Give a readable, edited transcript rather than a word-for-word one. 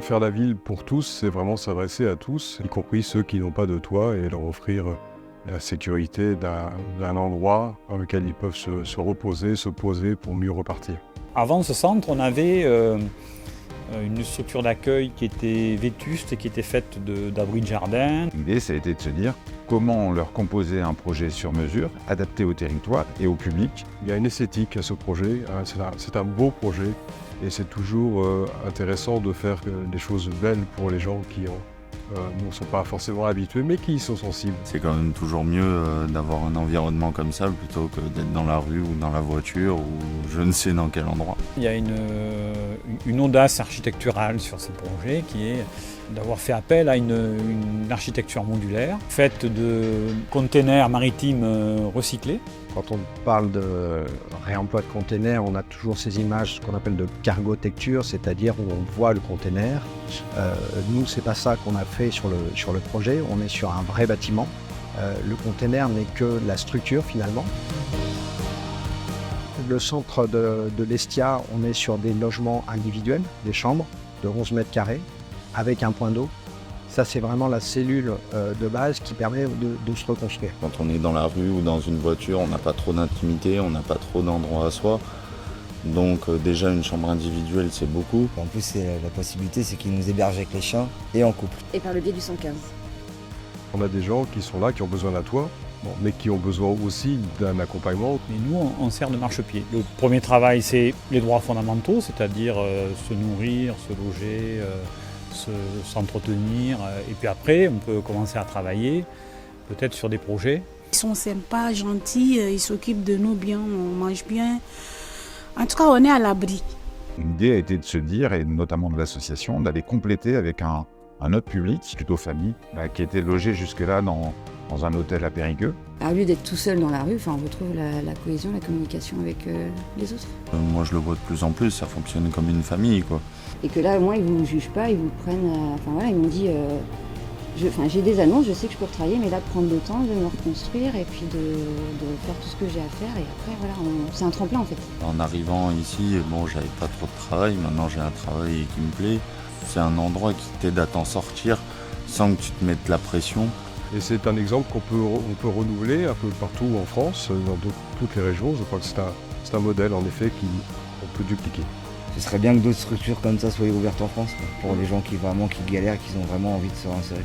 Faire la ville pour tous, c'est vraiment s'adresser à tous, y compris ceux qui n'ont pas de toit, et leur offrir la sécurité d'un endroit dans lequel ils peuvent se reposer, se poser pour mieux repartir. Avant ce centre, on avait une structure d'accueil qui était vétuste et qui était faite d'abris de jardin. L'idée, ça a été de se dire comment leur composer un projet sur mesure, adapté au territoire et au public. Il y a une esthétique à ce projet, c'est un beau projet et c'est toujours intéressant de faire des choses belles pour les gens qui ne sont pas forcément habitués mais qui y sont sensibles. C'est quand même toujours mieux d'avoir un environnement comme ça plutôt que d'être dans la rue ou dans la voiture ou je ne sais dans quel endroit. Il y a une audace architecturale sur ce projet qui est d'avoir fait appel à une architecture modulaire faite de containers maritimes recyclés. Quand on parle de réemploi de containers, on a toujours ces images qu'on appelle de cargotecture, c'est-à-dire où on voit le container. Nous, c'est pas ça qu'on a fait sur le projet, on est sur un vrai bâtiment. Le container n'est que la structure finalement. Le centre de l'Estia, on est sur des logements individuels, des chambres de 11 mètres carrés avec un point d'eau. Ça, c'est vraiment la cellule de base qui permet de se reconstruire. Quand on est dans la rue ou dans une voiture, on n'a pas trop d'intimité, on n'a pas trop d'endroits à soi. Donc déjà, une chambre individuelle, c'est beaucoup. En plus, la possibilité, c'est qu'ils nous hébergent avec les chiens et en couple. Et par le biais du 115. On a des gens qui sont là, qui ont besoin d'un toit, mais qui ont besoin aussi d'un accompagnement. Mais nous, on sert de marchepied. Le premier travail, c'est les droits fondamentaux, c'est-à-dire se nourrir, se loger, s'entretenir. Et puis après, on peut commencer à travailler, peut-être sur des projets. Ils sont sympas, gentils, ils s'occupent de nous bien, on mange bien. En tout cas, on est à l'abri. L'idée a été de se dire, et notamment de l'association, d'aller compléter avec un autre public, plutôt famille, qui était logé jusque-là dans un hôtel à Périgueux. Au lieu d'être tout seul dans la rue, on retrouve la cohésion, la communication avec les autres. Moi, je le vois de plus en plus, ça fonctionne comme une famille, quoi. Et que là, au moins, ils ne vous jugent pas, ils vous prennent... ils m'ont dit, j'ai des annonces, je sais que je peux retravailler, mais là, de prendre le temps de me reconstruire et puis de faire tout ce que j'ai à faire. Et après, voilà, c'est un tremplin, en fait. En arrivant ici, j'avais pas trop de travail. Maintenant, j'ai un travail qui me plaît. C'est un endroit qui t'aide à t'en sortir sans que tu te mettes la pression. Et c'est un exemple qu'on peut renouveler un peu partout en France, dans toutes les régions. Je crois que c'est un modèle, en effet, qu'on peut dupliquer. Ce serait bien que d'autres structures comme ça soient ouvertes en France, pour les gens qui galèrent, qui ont vraiment envie de se réinsérer.